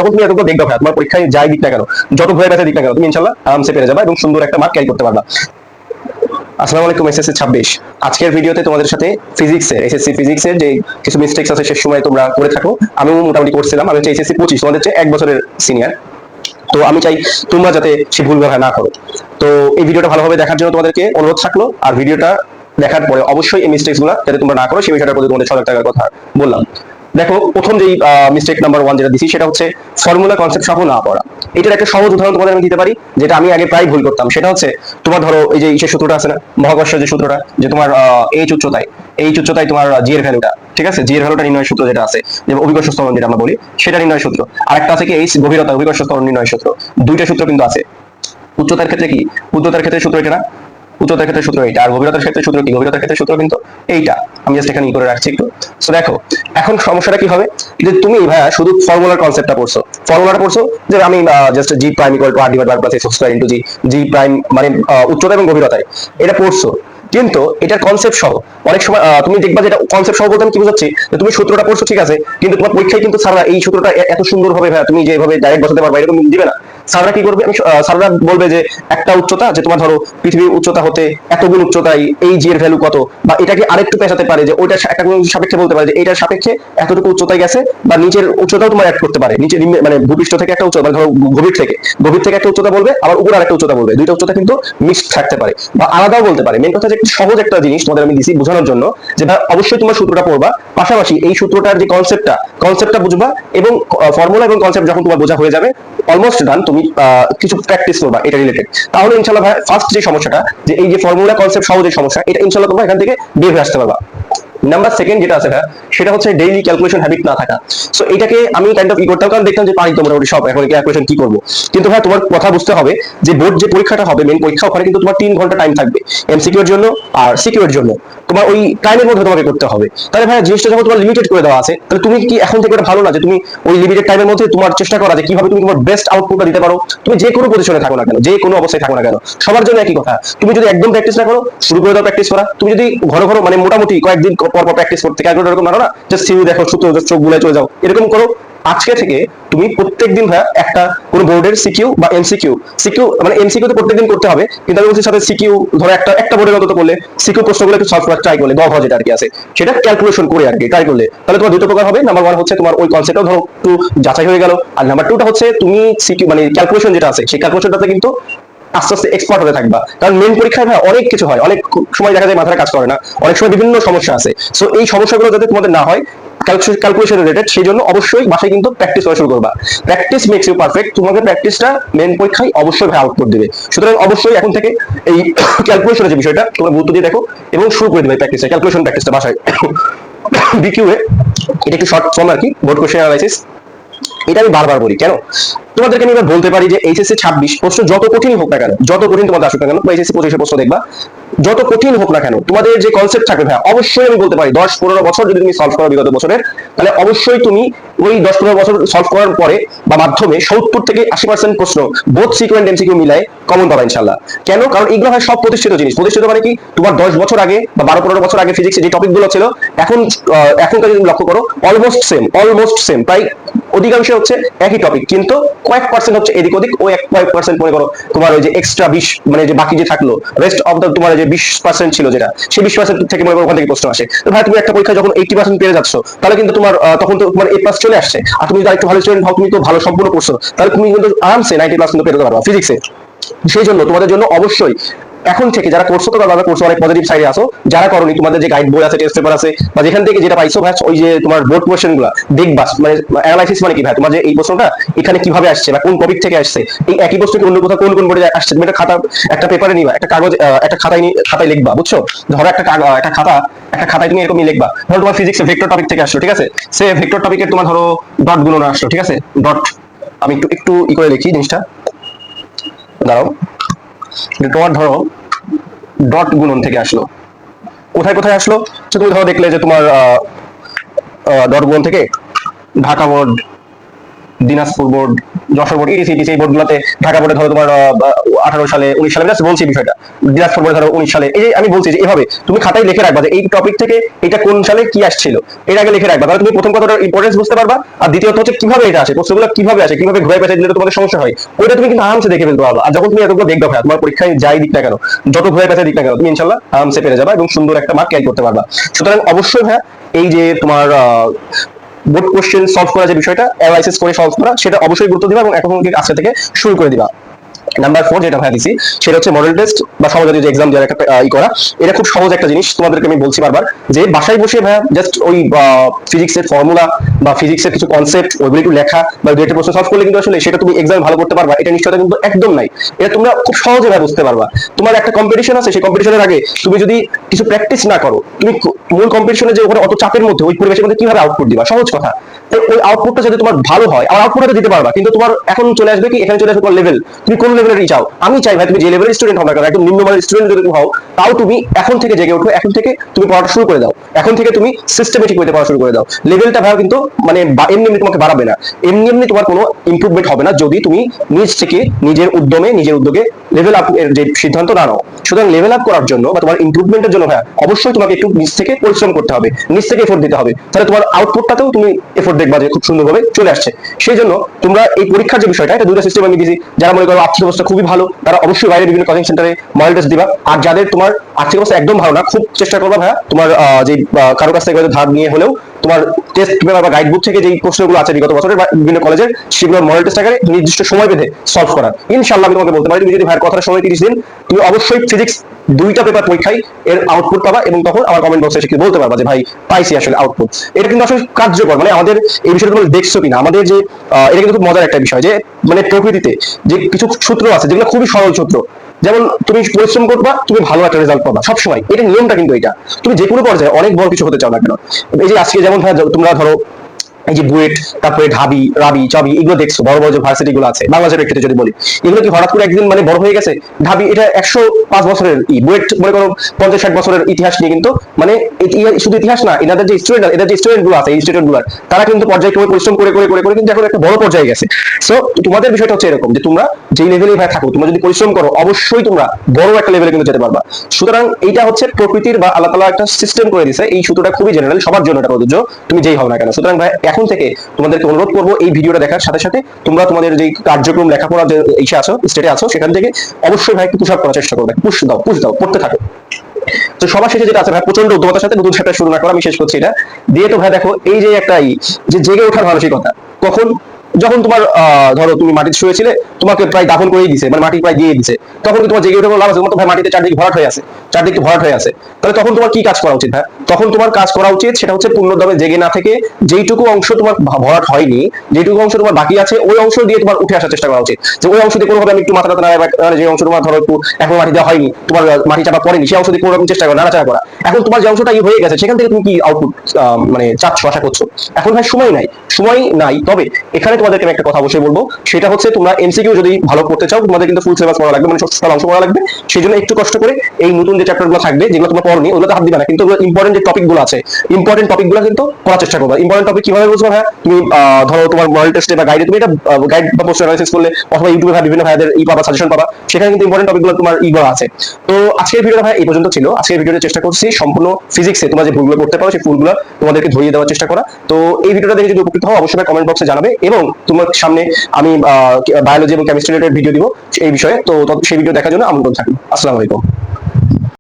তখন তুমি এতগুলো দেখবে ভাই, তোমার পরীক্ষায় যাই দিক না কেন, যত ভয়ের ব্যথা দিক না কেন, তুমি ইনশাল্লাহ আরামসে পেরে যাবে এবং সুন্দর একটা মার্ক ক্যারি করতে পারবা। আসসালামু আলাইকুম এসএসসি 26। আজকের ভিডিওতে তোমাদের সাথে ফিজিক্সের, এসএসসি ফিজিক্সের যে কিছু মিস্টেক্স আছে শেষ সময় তোমরা করে থাকো, আমিও মোটামুটি করছিলাম। আমি হচ্ছে এসএসসি 25, তোমাদের চেয়ে 1 বছরের সিনিয়র। তো আমি চাই তোমরা যাতে সে ভুল ব্যবহার না করো। তো এই ভিডিওটা ভালোভাবে দেখার জন্য তোমাদেরকে অনুরোধ থাকলো। আর ভিডিওটা দেখার পরে অবশ্যই এই মিস্টেক্স গুলা যাতে তোমরা না করো সেই বিষয়টার প্রতি তোমাদের সজাগ থাকার কথা বললাম। দেখো, প্রথম যেই মিস্টেক নাম্বার 1 যেটা দিছি সেটা হচ্ছে ফর্মুলা কনসেপ্ট সহ না পড়া। এটার একটা সহজ উদাহরণ তোমাদের আমি দিতে পারি, যেটা আমি আগে প্রায় ভুল করতাম। সেটা হচ্ছে তোমার ধরো এই যে ইসের সূত্রটা আছে না, মহাকর্ষের যে সূত্রটা, যে তোমার এইচ উচ্চতায় তোমার জি এর ভ্যালুটা, ঠিক আছে, জি এর ভ্যালুটা নির্ণয় সূত্র যেটা আছে, যে অভিকর্ষ ত্বরণ যেটা আমরা বলি, সেটা নির্ণয় সূত্র। আরেকটা আছে কি এইচ গভীরতা অভিকর্ষ ত্বরণ নির্ণয় সূত্র। দুইটা সূত্র কিন্তু আছে। উচ্চতার ক্ষেত্রে কি, উচ্চতার ক্ষেত্রে সূত্র এটা না, উচ্চতার ক্ষেত্রে সূত্র এইটা। আর গভীরতার ক্ষেত্রে সূত্র কি, গভীরতার ক্ষেত্রে সূত্র কিন্তু এইটা। আমি জাস্ট এখানে করে রাখছি একটু। সো দেখো, এখন সমস্যাটা কি হবে, যে তুমি ভাইয়া শুধু ফর্মুলার কনসেপ্টটা পড়ছো, ফর্মুলাটা পড়ছো যে আমি just G prime equal to R divide by plus X square into G, G prime মানে উচ্চতা এবং গভীরতায় এটা পড়ছো। কিন্তু এটার কনসেপ্ট সহ অনেক সময় তুমি দেখবা, যেটা কনসেপ্ট সহ বলতে আমি কি বুঝাচ্ছি, যে তুমি সূত্রটা পড়ছো ঠিক আছে, কিন্তু তোমার পরীক্ষায় কিন্তু স্যাররা এই সূত্রটা এত সুন্দর ভাবে ভাইয়া তুমি যেভাবে ডাইরেক্ট বসাতে পারবা এরকম দিবে না। স্যাররা কি করবে, স্যাররা বলবে যে একটা উচ্চতা, যে তোমার ধরো পৃথিবীর উচ্চতা হতে এতগুণ উচ্চতায় এই জি এর ভ্যালু কত, বা এটাকে আরেকটু পেঁচাতে পারে, যে ওইটা একটা কোনো সাপেক্ষে বলতে পারে যে এইটার সাপেক্ষে এতটুকু উচ্চতায় গেছে, বা নিচের উচ্চতাও তোমার অ্যাড করতে পারে, নিচে মানে ভূপৃষ্ঠ থেকে একটা উচ্চতা, মানে ধরো গভীর থেকে একটা উচ্চতা বলবে, আবার উপর আরেকটা উচ্চতা বলবে, দুইটা উচ্চতা কিন্তু মিক্সড থাকতে পারে বা আলাদাও বলতে পারে। মেন কথা যে সহজ একটা জিনিস তোমাদের আমি দিছি বোঝানোর জন্য, যে অবশ্যই তোমার সূত্রটা পড়বা, পাশাপাশি এই সূত্রটার যে কনসেপ্টটা বুঝবা, এবং ফর্মুলা এবং কনসেপ্ট যখন তোমার বোঝা হয়ে যাবে, অলমোস্ট ডান, তুমি কিছু প্র্যাকটিস করবা এটা রিলেটেড, তাহলে ইনশাল্লাহ ভাই ফার্স্ট যে সমস্যাটা, যে এই যে ফর্মুলা কনসেপ্ট সহ যে সমস্যা, এটা ইনশাল্লাহ তোমরা এখান থেকে বের হয়ে আসতে পারবা। নাম্বার সেকেন্ড যেটা আছে ভাই, সেটা হচ্ছে ডেইলি ক্যালকুলেশন হ্যাবিট না থাকা। সো এটাকে আমি কাইন্ড অফ ই করতাম, কারণ দেখতাম যে পারি তো মোটামুটি সব, এখন ক্যালকুলেশন কি করবো। কিন্তু ভাই তোমার কথা বুঝতে হবে, যে বোর্ড যে পরীক্ষাটা হবে, মেন পরীক্ষা, ওখানে কিন্তু তোমার 3 ঘন্টা টাইম থাকবে এমসিকিউ এর জন্য আর সিকিউ এর জন্য। তোমার ওই টাইমের মধ্যে তোমাকে করতে হবে। তাহলে ভাই জিনিসটা যখন তোমার লিমিটেড করে দেওয়া আছে, তাহলে তুমি কি এখন থেকে এটা ভালো না যে তুমি ওই লিমিটেড টাইমের মধ্যে তোমার চেষ্টা করা, যে কিভাবে তুমি তোমার বেস্ট আউটপুটটা দিতে পারো। তুমি যে কোনো পজিশনে থাকো না কেন, যে কোনো অবস্থায় থাকো না কেন, সবার জন্য একই কথা। তুমি যদি একদম প্র্যাকটিস না করো, শুরু করে দাও প্র্যাকটিস করা। তুমি যদি ঘন ঘন মানে মোটামুটি কয়েকদিন পর পর প্র্যাকটিস করতে, ক্যালকুলেটর এরকম মারো না, জাস্ট সিউ দেখো, সূত্র চোখ বুলায় চলে যাও, এরকম করো। আজকে থেকে তুমি প্রত্যেকদিন ভাইয়া একটা কোন বোর্ডের সিকিউ বা সিকিউ মানে এমসিকিউ তো প্রত্যেকদিন করতে হবে, কিন্তু আমি বলছি সাথে সিকিউ ধরো একটা বোর্ডের মতো করলে সিকিউ প্রশ্নগুলো একটু সলভ করার ট্রাই করলে, গভ যেটা আর কি আছে সেটা ক্যালকুলেশন করে আর কি ট্রাই করলে, তাহলে তোমার দুটো প্রকার হবে। নাম্বার 1 হচ্ছে তোমার ওই কনসেপ্টটাও ধরো একটু যাচাই হয়ে গেল, আর নাম্বার 2টা হচ্ছে তুমি সিকিউ মানে ক্যালকুলেশন যেটা আছে সেই ক্যালকুলেশনটাতে কিন্তু আস্তে আস্তে এক্সপার্ট হতে থাকবা। কারণ মেন পরীক্ষায় ভাই অনেক কিছু হয়, অনেক সময় দেখা যায় মাথায় কাজ করে না, অনেক সময় বিভিন্ন সমস্যা আছে। সো এই সমস্যাগুলো যাতে তোমাদের না হয় ক্যালকুলেশন রিলেটেড, সেই জন্য অবশ্যই বাসায় কিন্তু প্র্যাকটিস করা শুরু করবা। Practice makes you perfect. তোমাকে প্র্যাকটিসটা মেন পরীক্ষায় অবশ্যই ভাই আউটপুট দিবে। সুতরাং অবশ্যই এখন থেকে এই ক্যালকুলেশনের যে বিষয়টা তোমরা গুরুত্ব দিয়ে দেখো এবং শুরু করে দিবে প্র্যাকটিসটা, ক্যালকুলেশন প্র্যাকটিসটা বাসায়। বিকিউ এ এটা একটু শর্ট ফর্ম আর কি, বোর্ড কোশ্চেন অ্যানালাইসিস। এটা আমি বারবার বলি কেন, তোমাদেরকে আমি এবার বলতে পারি যে এইচএসসি 26 প্রশ্ন যত কঠিন হোক না কেন, যত কঠিন তোমাদের আসুক না কেন, বা এইচএসসি 25 প্রশ্ন দেখবা, যত কঠিন হোক না কেন, তোমাদের যে কনসেপ্ট থাকবে ভাই, অবশ্যই আমি বলতে পারি 10-15 বছর যদি তুমি সলভ করো বিগত বছরের, তাহলে অবশ্যই তুমি ওই 10-15 বছর সলভ করার পরে বা মাধ্যমে 70 থেকে 80% প্রশ্ন বোথ সিকিউ এন্ড এমসিকিউ মিলায় কমন পাবা ইনশাআল্লাহ। কেন, কারণ এগুলো হয় সব প্রতিষ্ঠিত জিনিস। প্রতিষ্ঠিত মানে কি, তোমার 10 বছর আগে বা 12-15 বছর আগে ফিজিক্সে যে টপিকগুলো ছিল, এখনকার যদি লক্ষ্য করো অলমোস্ট সেম, প্রায় অধিকাংশ হচ্ছে একই টপিক, কিন্তু কয়েক পার্সেন্ট হচ্ছে এদিক ওদিক, ও কয়েক পার্সেন্ট মনে করো তোমার ওই যে এক্সট্রা 20 মানে যে বাকি যে থাকলো রেস্ট অফ দ্য তোমার যে 20% ছিল, যেটা সেই 20% থেকে মনে করো ওখান থেকে প্রশ্ন আসে। তো ভাই তুমি একটা পরীক্ষা যখন 80% পেয়ে যাচ্ছ, তাহলে কিন্তু তোমার তখন তো তোমার A+ চলে আসছে। আর তুমি যদি একটু ভালো স্টুডেন্ট হও, তুমি তো ভালো সম্পূর্ণ করছো, তাহলে তুমি কিন্তু আরামসে 90+ কিন্তু পেয়ে যেতে পারবা ফিজিক্সে। সেই জন্য তোমাদের জন্য অবশ্যই এখন থেকে যারা করছো, তো তারা করছো অনেক পজিটিভ সাইডে আসো। যারা করোনি, তোমাদের যে গাইড বই আছে, টেস্ট পেপার আছে, বা যেখান থেকে যেটা পাইছো ভাই, ওই যে তোমার বোর্ড কোশ্চেন গুলা দেখবা, মানে অ্যানালাইসিস মানে কি ভাই, তোমার যে এই প্রশ্নটা এখানে কিভাবে আসছে বা কোন টপিক থেকে আসছে, এই একই প্রশ্নটি অন্য কোথাও কোন কোন বোর্ডে আসছে, তুমি একটা খাতা একটা পেপারে নিবা, একটা কাগজ একটা খাতায় লিখবা, বুঝছো। ধরো একটা খাতায় তুমি এরকমই লিখবা, ধরো তোমার ফিজিক্সে ভেক্টর টপিক থেকে আসলো, ঠিক আছে, সে ভেক্টর টপিকের তোমার ধরো ডট গুণন আসলো, ঠিক আছে, ডট। আমি একটু একটু ই করে লিখি জিনিসটা, দাঁড়াও। তোমার ধরো ডট গুণন থেকে আসলো, কোথায় কোথায় আসলো, তুমি ধরো দেখলে যে তোমার ডট গুণন থেকে Dhaka board Dinajpur board, Jessore board, etc এই বোর্ডগুলোতে, ঢাকা বোর্ডে ধরো তোমার 18 সালে 19 সালে জাস্ট বলছি বিষয়টা, দিনাজপুর বোর্ডে ধরো 19 সালে, এই যে আমি বলছি যে এভাবে তুমি খাতায় লিখে রাখবা যে এই টপিক থেকে এটা কোন সালে কি আসছিল, এর আগে লিখে রাখবা, তাহলে তুমি প্রথম কথাটার ইম্পর্টেন্স বুঝতে পারবা, আর দ্বিতীয়ত হচ্ছে কিভাবে এটা আসে, প্রশ্নগুলো কিভাবে আসে, কিভাবে ঘুরে পেঁচে দিলে তোমাদের সমস্যা হয়, ওইটা তুমি কিন্তু আরামসে দেখে ফেলতে পারবা। আর যখন তুমি এতগুলো দেখবে ভাই, তোমার পরীক্ষায় যাই দিক না কেন, যত ঘুরে পেঁচে দিক না কেন, তুমি ইনশাল্লাহ আরামসে পেরে যাবা এবং সুন্দর একটা মার্ক ক্যারি করতে পারবা। সুতরাং অবশ্যই হ্যাঁ, এই যে তোমার বোর্ড কোশ্চেন সলভ করা যে বিষয়টা, অ্যানালাইসিস করে সলভ করা, সেটা অবশ্যই গুরুত্ব দিবা এবং এখন থেকে আজকে থেকে শুরু করে দিবা। নাম্বার 4 যেটা ভাই দিছি, সেটা হচ্ছে মডেল টেস্ট বা সহজাতীয় যে এক্সাম দেওয়ার একটা করা। এটা খুব সহজ একটা জিনিস, তোমাদেরকে আমি বলছি বারবার, যে বাসায় বসে ভাইয়া জাস্ট ওই ফিজিক্সের ফর্মুলা বা ফিজিক্সের কিছু কনসেপ্ট ওইগুলো একটু লেখা বা দুই একটা প্রশ্ন সলভ করলে কিন্তু আসলে সেটা তুমি এক্সামে ভালো করতে পারবা, এটা নিশ্চয়তা কিন্তু একদম নাই। এটা তোমরা খুব সহজে ভাবে বুঝতে পারবা। তোমার একটা কম্পিটিশন আছে, সেই কম্পিটিশনের আগে তুমি যদি কিছু প্র্যাকটিস না করো, তুমি মূল কম্পিটিশনে যে ওখানে অত চাপের মধ্যে ওই পরিবেশের মধ্যে কিভাবে আউটপুট দিবা, সহজ কথা। ওই আউটপুটটা যদি তোমার ভালো হয়, আর আউটপুটটা দিতে পারবা, কিন্তু তোমার এখন চলে আসবে কি, এখানে চলে আসবে তোমার লেভেল, তুমি কোন লেভেলেরই চাও। আমি চাই ভাই তুমি যে লেভেলের স্টুডেন্ট হও না কেন, একদম নিম্নমানের স্টুডেন্ট যদি তুমি হও, তাও তুমি এখন থেকে জেগে উঠো, এখন থেকে তুমি পড়াটা শুরু করে দাও, এখন থেকে তুমি সিস্টেমেটিক ওয়েতে পড়া শুরু করে দাও। লেভেলটা ভাই কিন্তু মানে এমনি এমনি তোমাকে বাড়াবে না, এমনি এমনি তোমার কোনো ইমপ্রুভমেন্ট হবে না যদি তুমি নিজ থেকে নিজের উদ্যোগে লেভেল আপ এর যে সিদ্ধান্ত না নাও। সুতরাং লেভেল আপ করার জন্য বা তোমার ইমপ্রুভমেন্টের জন্য ভাই অবশ্যই তোমাকে একটু নিজ থেকে পরিশ্রম করতে হবে, নিজ থেকে এফোর্ট দিতে হবে, তাহলে তোমার আউটপুটটাতেও তুমি এফোর্ট দেখবা যে খুব সুন্দরভাবে চলে আসছে। সেই জন্য তোমরা এই পরীক্ষার যে বিষয়টা, এটা দুটো সিস্টেম আমি দিয়েছি। যারা মনে করো আর্থিক অবস্থা খুবই ভালো, তারা অবশ্যই বাইরে বিভিন্ন কোচিং সেন্টারে মডেল টেস্ট দিবা। আর যাদের তোমার আর্থিক অবস্থা একদম ভালো না, খুব চেষ্টা করবা ভাইয়া তোমার যে কারো কাছ থেকে ধার নিয়ে হলেও তোমার টেস্ট পেপার বা গাইড বুক থেকে যে প্রশ্নগুলো আছে বিগত বছরের বা বিভিন্ন কলেজের, সেগুলো মডেল টেস্ট আকারে নির্দিষ্ট সময় বেঁধে সলভ করা। ইনশাআল্লাহ আমি তোমাকে বলতে পারি, তুমি যদি ভাইয়ের কথার সময় 30 দিন, তুমি অবশ্যই ফিজিক্স দুইটা পেপার পরীক্ষায় এর আউটপুট পাবা, এবং তখন আমার কমেন্ট বক্সে এসে বলতে পারবা যে ভাই পাইছি আসলে আউটপুট। এটা কিন্তু আসলে কার্যকর, মানে আমাদের এই বিষয়টা তুমি দেখছো কিনা, আমাদের যে এটা কিন্তু খুব মজার একটা বিষয়, যে মানে প্রকৃতিতে যে কিছু সূত্র আছে যেগুলো খুবই সরল সূত্র, যেমন তুমি পরিশ্রম করবা, তুমি ভালো একটা রেজাল্ট পাবা সবসময়, এটা নিয়মটা কিন্তু এটা। তুমি যে কোনো পর্যায়ে অনেক বড় কিছু হতে চাও না কেন, এই যে আজকে যেমন তোমরা ধরো এই যে বুয়েট, তারপরে ঢাবি, রাবি, চবি, এগুলো দেখছো, বড় বড় যে ভার্সিটি গুলো আছে বাংলাদেশের প্রেক্ষিতে যদি বলি, এগুলো কি হঠাৎ করে একদিন মানে বড় হয়ে গেছে? ঢাবি এটা 105 বছরের, বুয়েট মনে করো 50-60 বছরের ইতিহাস নিয়ে, কিন্তু মানে শুধু ইতিহাস না, এনাদের যে স্টুডেন্ট, এদের যে স্টুডেন্ট গুলো আছে, এই স্টুডেন্ট গুলো তারা কিন্তু পর্যায়ক্রমে পরিশ্রম করে করে করে করে কিন্তু এখন একটা বড় পর্যায়ে গেছে। সো তোমাদের বিষয়টা হচ্ছে এরকম, যে তোমরা যেই লেভেলে ভাই থাকো, তোমরা যদি পরিশ্রম করো, অবশ্যই তোমরা বড় একটা লেভেলে কিন্তু যেতে পারবা। সুতরাং এইটা হচ্ছে প্রকৃতির বা আল্লাহ তাআলা একটা সিস্টেম করে দিয়েছে, এই সূত্রটা খুবই জেনারেল, সবার জন্য এটা প্রযোজ্য, তুমি যেই হও না কেন। সুতরাং ভাই এখন থেকে তোমাদেরকে অনুরোধ করবো, এই ভিডিওটা দেখার সাথে সাথে তোমরা তোমাদের যে কার্যক্রম লেখাপড়া যে ইসে আছো, স্টেটে আছো, সেখান থেকে অবশ্যই ভাই পুশ আপ করার চেষ্টা করবে, পুশ দাও, পড়তে থাকো। তো সবার শেষে যেটা আছে ভাই, প্রচন্ড উদ্যমতার সাথে নতুন চ্যাপ্টার শুরু না করা, আমি শেষ করছি এটা দিয়ে। তো ভাই দেখো, এই যে একটা যে জেগে ওঠার মানসিকতা, কখন যখন তোমার ধরো তুমি মাটিতে শুয়েছিলে, তোমাকে প্রায় দাফন করেই দিছে, মানে মাটি প্রায় দিয়ে দিছে, তখন কি তোমার জেগে উঠে লাভ আছে? তোমার তো ভাই মাটিতে চারদিকে ভরাট হয়ে আছে, চারদিকে ভরাট হয়ে আছে, তাহলে তখন তোমার কি কাজ করা উচিত ভাই? তখন তোমার কাজ করা উচিত সেটা হচ্ছে পূর্ণদমে জেগে না থেকে, যেইটুকু অংশ তোমার ভরাট হয়নি, যেটুকু অংশ তোমার বাকি আছে, ওই অংশ দিয়ে তোমার উঠে আসার চেষ্টা করা উচিত। যে ওই অংশ দিয়ে কোনোভাবে আমি একটু মাথাটা নাড়া, যে অংশ তোমার ধরো একটু এখন মাটি দেওয়া হয়নি, তোমার মাটি চাপা পড়েনি, সেই অংশ দিয়ে কোনো রকম চেষ্টা করা, নাড়াচাড়া করা। এখন তোমার যে অংশটা হয়ে গেছে, সেখান থেকে তুমি কি আউটপুট মানে চাচ্ছ, আশা করছো? এখন ভাই সময় নাই। তবে এখানে তোমাদেরকে আমি একটা কথা অবশ্যই বলবো, সেটা হচ্ছে তোমরা এমসিকিউ যদি ভালো করতে চাও, তোমাদের কিন্তু ফুল সিলেবাস পড়া লাগবে, মানে টোটাল অংশ পড়া লাগবে। সেই জন্য একটু কষ্ট করে এই নতুন যে চ্যাপ্টার গুলো থাকবে, যেগুলো তোমরা পড়নি, ওগুলোতে হাত দিবে না, কিন্তু ইম্পর্টেন্ট যে টপিক গুলো আছে, ইম্পর্টেন্ট টপিক গুলো কিন্তু পড়ার চেষ্টা করবে। ইম্পর্টেন্ট টপিক কিভাবে বুঝবে ভাই? তুমি ধরো তোমার মডেল টেস্টে বা গাইডে তুমি এটা গাইড বা পোস্ট অ্যানালাইসিস করলে, অথবা ইউটিউবে বিভিন্ন ভাইদের পাবা, সাজেশন পাবা, সেখানে কিন্তু ইম্পর্টেন্ট টপিক গুলো তোমার গুলো আছে। তো আজকের ভিডিওটা ভাই এই পর্যন্ত ছিল। আজকের ভিডিওতে চেষ্টা করছি সম্পূর্ণ ফিজিক্সে তোমরা যে ভুলগুলো করতে পারো, সেই ভুলগুলো তোমাদেরকে ধরিয়ে দেওয়ার চেষ্টা করা। তো এই ভিডিওটা দেখে যদি উপকৃত হও, অবশ্যই কমেন্ট বক্সে জানাবে, এবং তোমার সামনে আমি বায়োলজি এবং কেমিস্ট্রি রিলেটেড ভিডিও দিব এই বিষয়ে। তো সেই ভিডিও দেখার জন্য আমন্ত্রণ থাকবে। আসসালামু আলাইকুম।